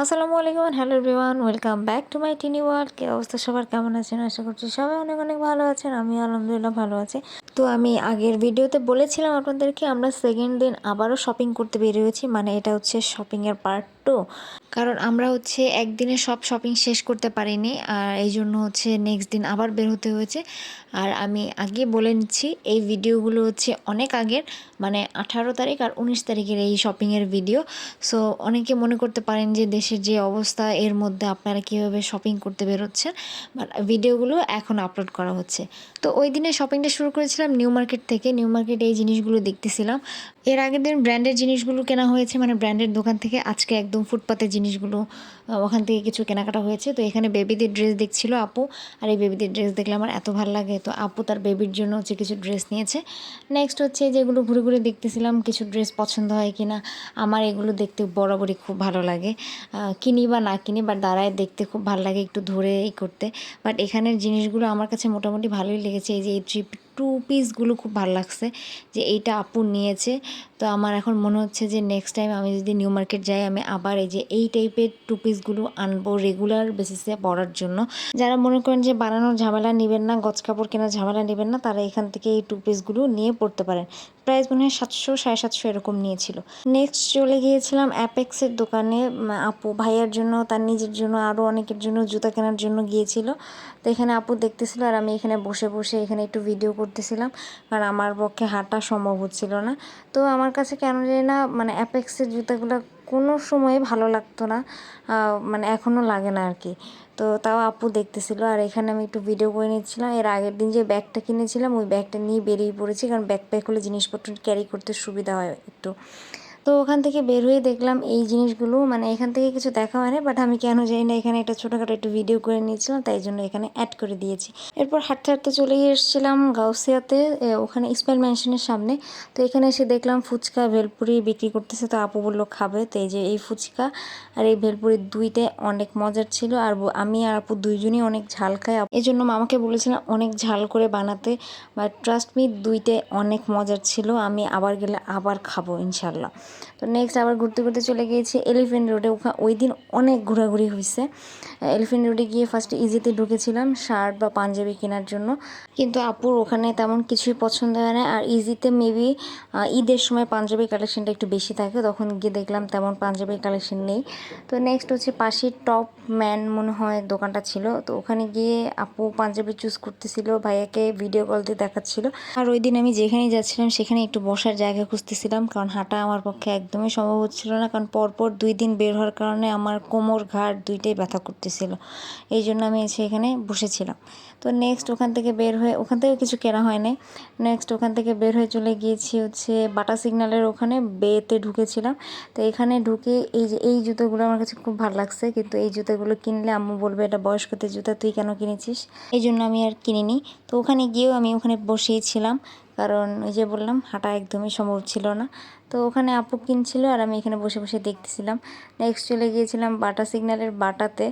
আসসালামু আলাইকুম and hello everyone, welcome back to my tiny world. কি অবস্থা সবার, কেমন আছেন? আশা করছি সবাই অনেক অনেক ভালো আছেন। আমি আলহামদুলিল্লাহ ভালো আছি। তো আমি আগের ভিডিওতে বলেছিলাম আপনাদেরকে আমরা সেকেন্ড দিন আবারও শপিং করতে বেরিয়েছি, মানে এটা হচ্ছে শপিংয়ের পার্ট 2। কারণ আমরা হচ্ছে একদিনে সব শপিং শেষ করতে পারিনি, আর এই জন্য হচ্ছে নেক্সট দিন আবার বের হতে হয়েছে। আর আমি আগে বলে নিচ্ছি, এই ভিডিওগুলো হচ্ছে অনেক আগের, মানে 18 তারিখ আর 19 তারিখের এই শপিংয়ের ভিডিও। সো অনেকে মনে করতে পারেন যে দেশের যে অবস্থা এর মধ্যে আপনারা কীভাবে শপিং করতে বেরোচ্ছেন, বাট ভিডিওগুলো এখন আপলোড করা হচ্ছে। তো ওই দিনে শপিংটা শুরু করেছিলাম নিউ মার্কেট থেকে। নিউ মার্কেটে এই জিনিসগুলো দেখতেছিলাম। এর আগের দিন ব্র্যান্ডের জিনিসগুলো কেনা হয়েছে, মানে ব্র্যান্ডের দোকান থেকে। আজকে একদম ফুটপাতের জিনিসগুলো, ওখান থেকে কিছু কেনাকাটা হয়েছে। তো এখানে বেবিদের ড্রেস দেখছিল আপু, আর এই বেবিদের ড্রেস দেখলে আমার এত ভালো লাগে। তো আপু তার বেবির জন্য হচ্ছে কিছু ড্রেস নিয়েছে। নেক্সট হচ্ছে যেগুলো ঘুরে ঘুরে দেখতেছিলাম কিছু ড্রেস পছন্দ হয় কিনা। আমার এগুলো দেখতে বরাবরই খুব ভালো লাগে, কিনি বা না কিনি, বাট দাঁড়ায় দেখতে খুব ভালো লাগে, একটু ধরে করতে। বাট এখানের জিনিসগুলো আমার কাছে মোটামুটি ভালোই লেগেছে। এই যে এই টু পিসগুলো খুব ভালো লাগছে যে এইটা আপু নিয়েছে। তো আমার এখন মনে হচ্ছে যে নেক্সট টাইম আমি যদি নিউ মার্কেট যাই, আমি আবার এই যে এই টাইপের টু পিসগুলো আনবো রেগুলার বেসিসে পরার জন্য। যারা মনে করেন যে বানানোর ঝামেলা নেবেন না, গজ কাপড় কেনার ঝামেলা নেবেন না, তারা এখান থেকে এই টু পিসগুলো নিয়ে পড়তে পারেন। প্রাইস মনে হয় 700 750 এরকম নিয়েছিল। নেক্সট চলে গিয়েছিলাম অ্যাপেক্সের দোকানে। আপু ভাইয়ার জন্য, তার নিজের জন্য, আরও অনেকের জন্য জুতা কেনার জন্য গিয়েছিল। তো এখানে আপু দেখতেছিল, আর আমি এখানে বসে বসে এখানে একটু ভিডিও করতেছিলাম, কারণ আমার পক্ষে হাঁটা সম্ভব হচ্ছিল না। তো আমার কাছে কেন জানি না, মানে অ্যাপেক্সের জুতাগুলো কোনো সময়ে ভালো লাগতো না, মানে এখনও লাগে না আর কি। তো তাও আপু দেখতেছিল, আর এখানে আমি একটু ভিডিও করে নিচ্ছিলাম। এর আগের দিন যে ব্যাগটা কিনেছিলাম ওই ব্যাগটা নিয়ে বেরিয়ে পড়েছি, কারণ ব্যাকপ্যাক হলে জিনিসপত্র ক্যারি করতে সুবিধা হয় একটু। তো ওখান থেকে বের হয়ে দেখলাম এই জিনিসগুলো, মানে এখান থেকে কিছু দেখা হয় না, বাট আমি কেন জানি না এখানে একটা ছোটোখাটো একটু ভিডিও করে নিয়েছিলাম, তাই জন্য এখানে অ্যাড করে দিয়েছি। এরপর হাঁটতে হাঁটতে চলে এসেছিলাম গাউসিয়াতে, ওখানে ইসমাইল ম্যানশনের সামনে। তো এখানে এসে দেখলাম ফুচকা ভেলপুরি বিক্রি করতেছে। তো আপু বললো খাবে, তো এই যে এই ফুচকা আর এই ভেলপুরি দুইটাই অনেক মজার ছিল। আর আমি আর আপু দুইজনই অনেক ঝাল খাই, এই জন্য মামাকে বলেছিলাম অনেক ঝাল করে বানাতে। বাট ট্রাস্ট মি, দুইটাই অনেক মজার ছিল। আমি আবার গেলে আবার খাবো ইনশাল্লাহ। তো নেক্সট আবার ঘুরতে ঘুরতে চলে গিয়েছি এলিফেন্ট রোডে। ওই দিন অনেক ঘোরাঘুরি হয়েছে। এলিফেন্ট রোডে গিয়ে ফার্স্টে ইজিতে ঢুকেছিলাম শার্ট বা পাঞ্জাবি কেনার জন্য, কিন্তু আপুর ওখানে তেমন কিছুই পছন্দ হয় না। আর ইজিতে মেবি ঈদের সময় পাঞ্জাবি কালেকশনটা একটু বেশি থাকে, তখন গিয়ে দেখলাম তেমন পাঞ্জাবির কালেকশন নেই। তো নেক্সট হচ্ছে পাশে টপ ম্যান মনে হয় দোকানটা ছিল। তো ওখানে গিয়ে আপু পাঞ্জাবি চুজ করতেছিল, ভাইয়াকে ভিডিও কল দিয়ে দেখাচ্ছিল। আর ওই দিন আমি যেখানেই যাচ্ছিলাম সেখানে একটু বসার জায়গা খুঁজতেছিলাম, কারণ হাঁটা আমার পক্ষে একদমই সম্ভব হচ্ছিল না, কারণ পরপর 2 দিন বের হওয়ার কারণে আমার কোমর ঘাড় দুইটাই ব্যথা করতেছিল। এই জন্য আমি সেখানে বসেছিলাম। তো নেক্সট ওখান থেকে বের হয়ে, ওখান থেকে কিছু কেনা হয় নাই। নেক্সট ওখান থেকে বের হয়ে চলে গিয়েছি হচ্ছে বাটা সিগন্যালের ওখানে বেতে ঢুকেছিলাম। তো এখানে ঢুকে এই যে এই জুতোগুলো আমার কাছে খুব ভালো লাগছে, কিন্তু এই জুতোগুলো কিনলে আম্মু বলবে এটা বয়স্কদের জুতা, তুই কেন কিনেছিস? এই জন্য আমি আর কিনিনি। তো ওখানে গিয়েও আমি ওখানে বসেই ছিলাম, কারণ ওই যে বললাম হাঁটা একদমই সম্ভব ছিল না। তো ওখানে আপু কিনছিল আর আমি এখানে বসে বসে দেখতেছিলাম। নেক্সট চলে গিয়েছিলাম বাটা সিগন্যালের বাটাতে।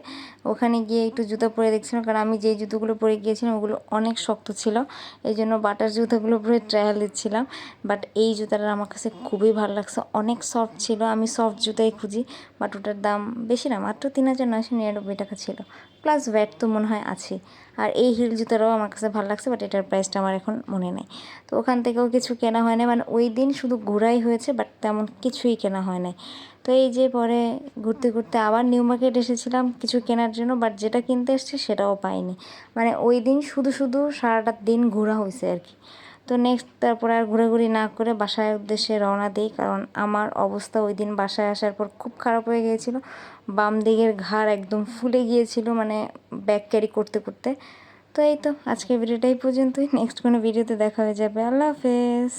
ওখানে গিয়ে একটু জুতো পরে দেখছিলাম, কারণ আমি যেই জুতোগুলো পরে গিয়েছিলাম ওগুলো অনেক শক্ত ছিল, এই জন্য বাটার জুতোগুলো পরে ট্রায়াল দিচ্ছিলাম। বাট এই জুতাটা আমার কাছে খুবই ভালো লাগছে, অনেক সফট ছিল। আমি সফট জুতাই খুঁজি, বাট ওটার দাম বেশি না, মাত্র 3999 টাকা ছিল, প্লাস ভ্যাট তো মনে হয় আছে। আর এই হিল জুতাটাও আমার কাছে ভালো লাগছে, বাট এটার প্রাইসটা আমার এখন মনে নেই। তো ওখান থেকেও কিছু কেনা হয় না, মানে ওই দিন শুধু ঘোরাই হয়েছে, বাট তেমন কিছুই কেনা হয় নাই। তো এই যে পরে ঘুরতে ঘুরতে আবার নিউ মার্কেট এসেছিলাম কিছু কেনার জন্য, বাট যেটা কিনতে এসছে সেটাও পাইনি। মানে ওই দিন শুধু শুধু সারাটা দিন ঘোরা হয়েছে আর কি। তো নেক্সট তারপরে আর ঘোরাঘুরি না করে বাসায় উদ্দেশ্যে রওনা দিই, কারণ আমার অবস্থা ওই দিন বাসায় আসার পর খুব খারাপ হয়ে গিয়েছিল। বাম দিকের ঘাড় একদম ফুলে গিয়েছিল, মানে ব্যাগ ক্যারি করতে করতে। তো এই তো আজকের ভিডিওটাই পর্যন্তই, নেক্সট কোনো ভিডিওতে দেখা হয়ে যাবে। আল্লাহ হাফেজ।